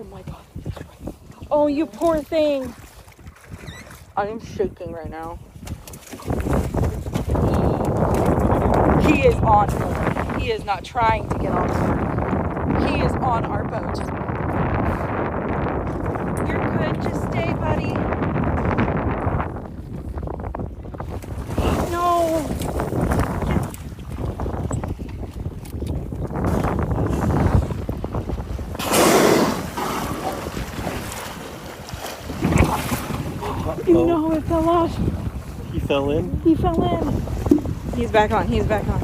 Oh my god. Oh, you poor thing. I am shaking right now. He is on board. He is not trying to get off board. He is on our boat. You're good. Just stay, buddy. No. No, it fell off. He fell in? He fell in. He's back on. He's back on.